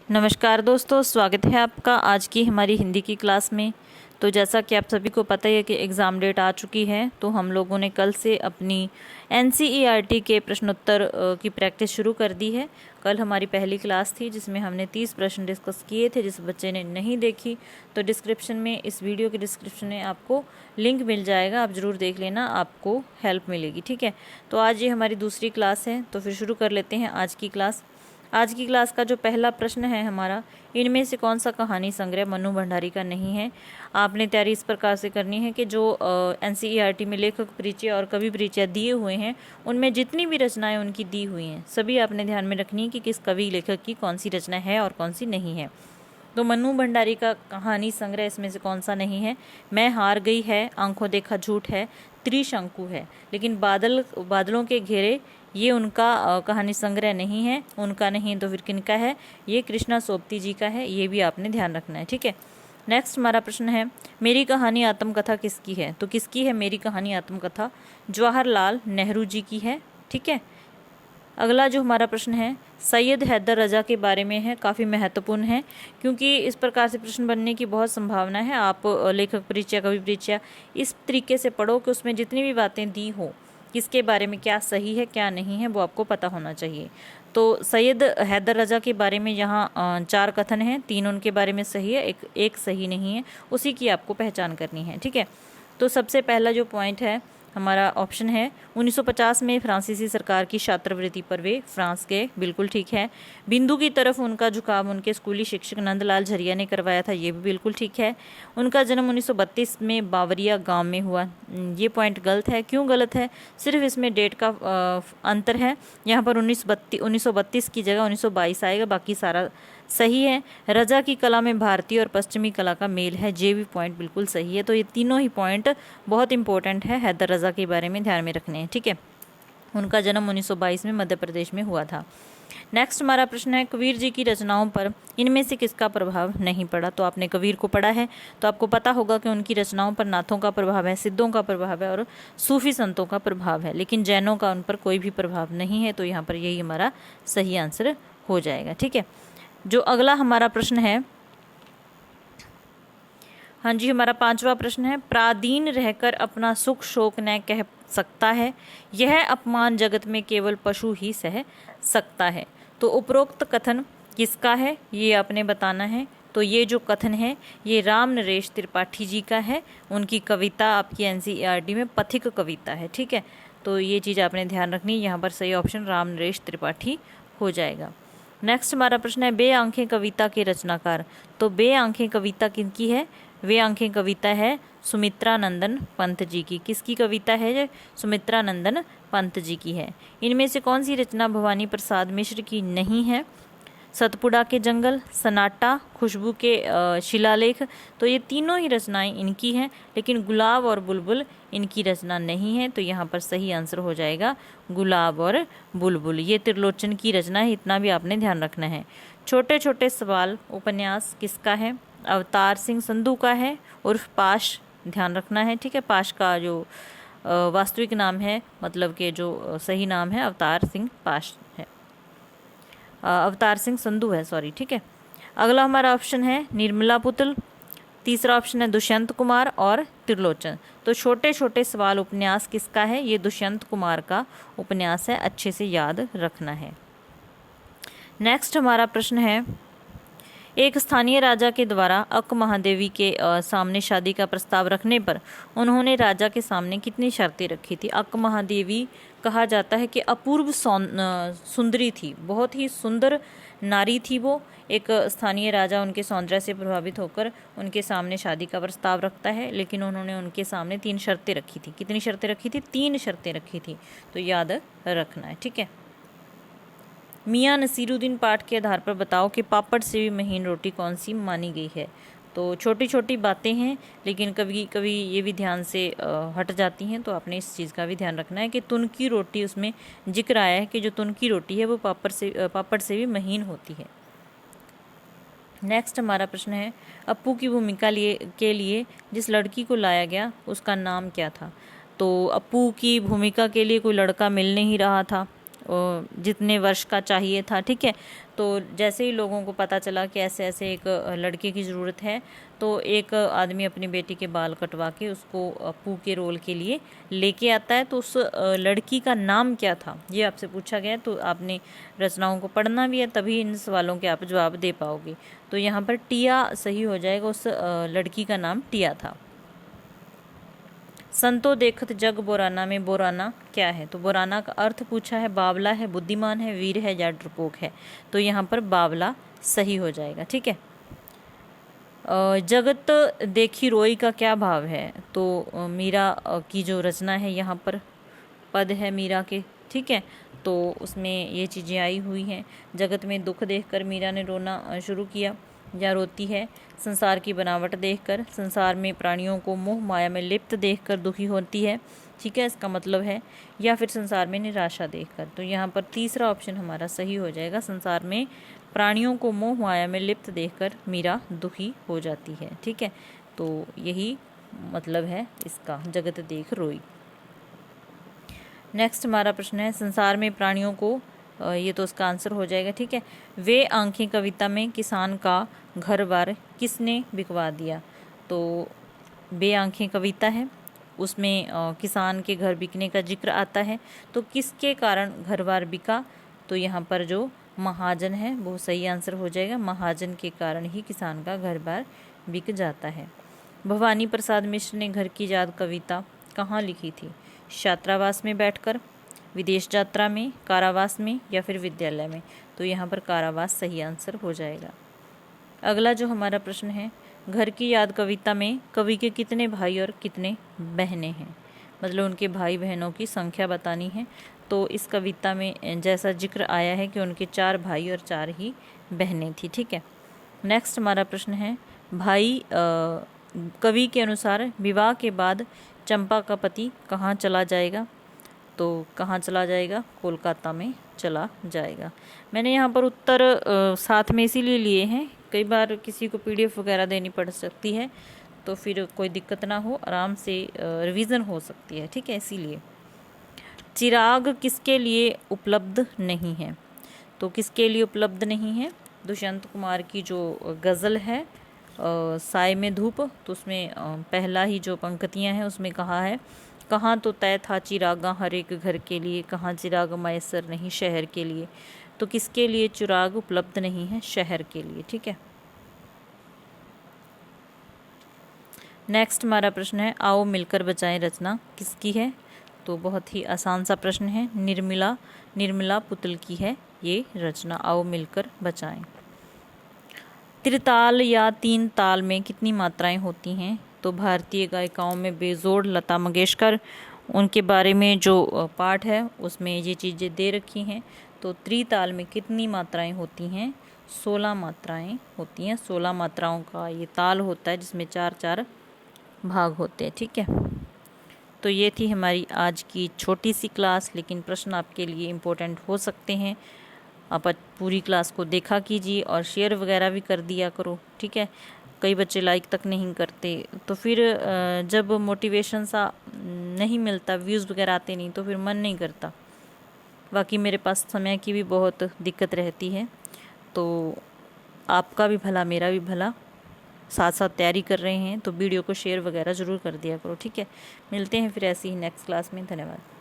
नमस्कार दोस्तों, स्वागत है आपका आज की हमारी हिंदी की क्लास में। तो जैसा कि आप सभी को पता ही है कि एग्ज़ाम डेट आ चुकी है, तो हम लोगों ने कल से अपनी एनसीईआरटी के प्रश्नोत्तर की प्रैक्टिस शुरू कर दी है। कल हमारी पहली क्लास थी जिसमें हमने 30 प्रश्न डिस्कस किए थे। जिस बच्चे ने नहीं देखी तो डिस्क्रिप्शन में, इस वीडियो के डिस्क्रिप्शन में आपको लिंक मिल जाएगा, आप ज़रूर देख लेना, आपको हेल्प मिलेगी। ठीक है, तो आज ये हमारी दूसरी क्लास है, तो फिर शुरू कर लेते हैं आज की क्लास। आज की क्लास का जो पहला प्रश्न है हमारा, इनमें से कौन सा कहानी संग्रह मन्नू भंडारी का नहीं है। आपने तैयारी इस प्रकार से करनी है कि जो एनसीईआरटी में लेखक परिचय और कवि परिचय दिए हुए हैं, उनमें जितनी भी रचनाएं उनकी दी हुई हैं सभी आपने ध्यान में रखनी है कि किस कवि लेखक की कौन सी रचना है और कौन सी नहीं है। तो मन्नू भंडारी का कहानी संग्रह इसमें से कौन सा नहीं है। मैं हार गई है, आंखों देखा झूठ है, त्रिशंकु है। लेकिन बादलों के घेरे ये उनका कहानी संग्रह नहीं है। उनका नहीं तो फिर किनका है? ये कृष्णा सोबती जी का है। ये भी आपने ध्यान रखना है। ठीक है, नेक्स्ट हमारा प्रश्न है, मेरी कहानी आत्मकथा किसकी है? तो किसकी है मेरी कहानी आत्मकथा? जवाहरलाल नेहरू जी की है। ठीक है, अगला जो हमारा प्रश्न है सैयद हैदर रजा के बारे में है, काफ़ी महत्वपूर्ण है क्योंकि इस प्रकार से प्रश्न बनने की बहुत संभावना है। आप लेखक परिचय, कवि परिचय इस तरीके से पढ़ो कि उसमें जितनी भी बातें दी हो, किसके बारे में क्या सही है क्या नहीं है, वो आपको पता होना चाहिए। तो सैयद हैदर रजा के बारे में यहाँ 4 कथन हैं, 3 उनके बारे में सही है, एक सही नहीं है, उसी की आपको पहचान करनी है। ठीक है, तो सबसे पहला जो पॉइंट है हमारा ऑप्शन है 1950 में फ्रांसीसी सरकार की छात्रवृत्ति पर वे फ्रांस गए, बिल्कुल ठीक है। बिंदु की तरफ उनका झुकाव उनके स्कूली शिक्षक नंदलाल झरिया ने करवाया था, ये भी बिल्कुल ठीक है। उनका जन्म 1932 में बावरिया गांव में हुआ, ये पॉइंट गलत है। क्यों गलत है? सिर्फ इसमें डेट का अंतर है। यहाँ पर 1932 की जगह 1922 आएगा, बाकी सारा सही है। रजा की कला में भारतीय और पश्चिमी कला का मेल है, ये भी पॉइंट बिल्कुल सही है। तो ये तीनों ही पॉइंट बहुत इंपॉर्टेंट है, हैदर रजा के बारे में ध्यान में रखने हैं। ठीक है, उनका जन्म 1922 में मध्य प्रदेश में हुआ था। नेक्स्ट हमारा प्रश्न है, कबीर जी की रचनाओं पर इनमें से किसका प्रभाव नहीं पड़ा? तो आपने कबीर को पढ़ा है तो आपको पता होगा कि उनकी रचनाओं पर नाथों का प्रभाव है, सिद्धों का प्रभाव है और सूफी संतों का प्रभाव है, लेकिन जैनों का उन पर कोई भी प्रभाव नहीं है। तो यहाँ पर यही हमारा सही आंसर हो जाएगा। ठीक है, जो अगला हमारा प्रश्न है, हाँ जी, हमारा 5वां प्रश्न है, प्रादीन रहकर अपना सुख शोक न कह सकता है, यह अपमान जगत में केवल पशु ही सह सकता है। तो उपरोक्त कथन किसका है ये आपने बताना है। तो ये जो कथन है ये राम नरेश त्रिपाठी जी का है, उनकी कविता आपकी एनसीईआरटी में पथिक कविता है। ठीक है, तो ये चीज़ आपने ध्यान रखनी है, यहाँ पर सही ऑप्शन राम नरेश त्रिपाठी हो जाएगा। नेक्स्ट हमारा प्रश्न है, बे आंखें कविता के रचनाकार। तो बे आंखें कविता किनकी है? वे आंखें कविता है सुमित्रा नंदन पंत जी की। किसकी कविता है? ये सुमित्रा नंदन पंत जी की है। इनमें से कौन सी रचना भवानी प्रसाद मिश्र की नहीं है? सतपुड़ा के जंगल, सन्नाटा, खुशबू के शिलालेख। तो ये तीनों ही रचनाएं इनकी हैं, लेकिन गुलाब और बुलबुल इनकी रचना नहीं है। तो यहाँ पर सही आंसर हो जाएगा गुलाब और बुलबुल, ये त्रिलोचन की रचना है, इतना भी आपने ध्यान रखना है। छोटे छोटे सवाल उपन्यास किसका है? अवतार सिंह संधू का है, उर्फ पाश, ध्यान रखना है। ठीक है, पाश का जो वास्तविक नाम है, मतलब के जो सही नाम है अवतार सिंह पाश है, अवतार सिंह संधू है, सॉरी। ठीक है, अगला हमारा ऑप्शन है निर्मला पुतल, तीसरा ऑप्शन है दुष्यंत कुमार और त्रिलोचन। तो छोटे छोटे सवाल उपन्यास किसका है? ये दुष्यंत कुमार का उपन्यास है, अच्छे से याद रखना है। नेक्स्ट हमारा प्रश्न है, एक स्थानीय राजा के द्वारा अक महादेवी के सामने शादी का प्रस्ताव रखने पर उन्होंने राजा के सामने कितनी शर्तें रखी थी? अक महादेवी कहा जाता है कि अपूर्व सुंदरी थी, बहुत ही सुंदर नारी थी वो। एक स्थानीय राजा उनके सौंदर्य से प्रभावित होकर उनके सामने शादी का प्रस्ताव रखता है, लेकिन उन्होंने उनके सामने 3 शर्तें रखी थी। कितनी शर्तें रखी थी? 3 शर्तें रखी थी, तो याद रखना है। ठीक है, मियाँ नसीरुद्दीन पाठ के आधार पर बताओ कि पापड़ से भी महीन रोटी कौन सी मानी गई है। तो छोटी छोटी बातें हैं, लेकिन कभी कभी ये भी ध्यान से हट जाती हैं, तो आपने इस चीज़ का भी ध्यान रखना है कि तुन की रोटी, उसमें जिक्र आया है कि जो तुन की रोटी है वो पापड़ से भी महीन होती है। नेक्स्ट हमारा प्रश्न है, अप्पू की भूमिका के लिए जिस लड़की को लाया गया उसका नाम क्या था? तो अप्पू की भूमिका के लिए कोई लड़का मिल नहीं रहा था, जितने वर्ष का चाहिए था, ठीक है। तो जैसे ही लोगों को पता चला कि ऐसे ऐसे एक लड़के की ज़रूरत है, तो एक आदमी अपनी बेटी के बाल कटवा के उसको अप्पू के रोल के लिए लेके आता है। तो उस लड़की का नाम क्या था, ये आपसे पूछा गया। तो आपने रचनाओं को पढ़ना भी है, तभी इन सवालों के आप जवाब दे पाओगे। तो यहाँ पर टिया सही हो जाएगा, उस लड़की का नाम टिया था। संतो देखत जग बोराना में बोराना क्या है? तो बोराना का अर्थ पूछा है, बावला है, बुद्धिमान है, वीर है या डरपोक है? तो यहाँ पर बावला सही हो जाएगा, ठीक है। जगत देखी रोई का क्या भाव है? तो मीरा की जो रचना है, यहाँ पर पद है मीरा के, ठीक है। तो उसमें ये चीज़ें आई हुई हैं। जगत में दुख देखकर मीरा ने रोना शुरू किया या रोती है। संसार की बनावट देखकर, संसार में प्राणियों को मोह माया में लिप्त देखकर दुखी होती है, ठीक है, इसका मतलब है। या फिर संसार में निराशा देखकर। तो यहाँ पर तीसरा ऑप्शन हमारा सही हो जाएगा, संसार में प्राणियों को मोह माया में लिप्त देखकर मीरा दुखी हो जाती है, ठीक है। तो यही मतलब है इसका, जगत देख रोई। नेक्स्ट हमारा प्रश्न है, संसार में प्राणियों को, ये तो उसका आंसर हो जाएगा, ठीक है। वे आंखें कविता में किसान का घर बार किसने बिकवा दिया? तो वे आंखें कविता है, उसमें किसान के घर बिकने का जिक्र आता है। तो किसके कारण घर बार बिका? तो यहाँ पर जो महाजन है वो सही आंसर हो जाएगा। महाजन के कारण ही किसान का घर बार बिक जाता है। भवानी प्रसाद मिश्र ने घर की याद कविता कहाँ लिखी थी? छात्रावास में बैठकर, विदेश यात्रा में, कारावास में या फिर विद्यालय में? तो यहाँ पर कारावास सही आंसर हो जाएगा। अगला जो हमारा प्रश्न है, घर की याद कविता में कवि के कितने भाई और कितने बहनें हैं? मतलब उनके भाई बहनों की संख्या बतानी है। तो इस कविता में जैसा जिक्र आया है कि उनके 4 भाई और 4 ही बहनें थी, ठीक है। नेक्स्ट हमारा प्रश्न है, भाई कवि के अनुसार विवाह के बाद चंपा का पति कहाँ चला जाएगा? तो कहाँ चला जाएगा? कोलकाता में चला जाएगा। मैंने यहाँ पर उत्तर साथ में इसीलिए लिए हैं, कई बार किसी को PDF वगैरह देनी पड़ सकती है, तो फिर कोई दिक्कत ना हो, आराम से रिवीजन हो सकती है, ठीक है, इसीलिए। चिराग किसके लिए उपलब्ध नहीं है? तो किसके लिए उपलब्ध नहीं है? दुष्यंत कुमार की जो गज़ल है साय में धूप, तो उसमें पहला ही जो पंक्तियाँ हैं उसमें कहा है, कहाँ तो तय था चिरागा हर एक घर के लिए, कहाँ चिराग मैसर नहीं शहर के लिए। तो किसके लिए चिराग उपलब्ध नहीं है? शहर के लिए, ठीक है। नेक्स्ट हमारा प्रश्न है, आओ मिलकर बचाएं रचना किसकी है? तो बहुत ही आसान सा प्रश्न है, निर्मला पुतल की है ये रचना, आओ मिलकर बचाएं। त्रिताल या 3 ताल में कितनी मात्राएं होती हैं? तो भारतीय गायिकाओं में बेजोड़ लता मंगेशकर, उनके बारे में जो पाठ है उसमें ये चीज़ें दे रखी हैं। तो त्रिताल में कितनी मात्राएं होती हैं? 16 मात्राएं होती हैं। 16 मात्राओं का ये ताल होता है जिसमें 4-4 भाग होते हैं, ठीक है। तो ये थी हमारी आज की छोटी सी क्लास, लेकिन प्रश्न आपके लिए इम्पोर्टेंट हो सकते हैं। आप पूरी क्लास को देखा कीजिए और शेयर वगैरह भी कर दिया करो, ठीक है। कई बच्चे लाइक तक नहीं करते, तो फिर जब मोटिवेशन सा नहीं मिलता, व्यूज़ वगैरह आते नहीं, तो फिर मन नहीं करता। बाकी मेरे पास समय की भी बहुत दिक्कत रहती है, तो आपका भी भला मेरा भी भला, साथ साथ तैयारी कर रहे हैं, तो वीडियो को शेयर वगैरह ज़रूर कर दिया करो, ठीक है। मिलते हैं फिर ऐसी ही नेक्स्ट क्लास में। धन्यवाद।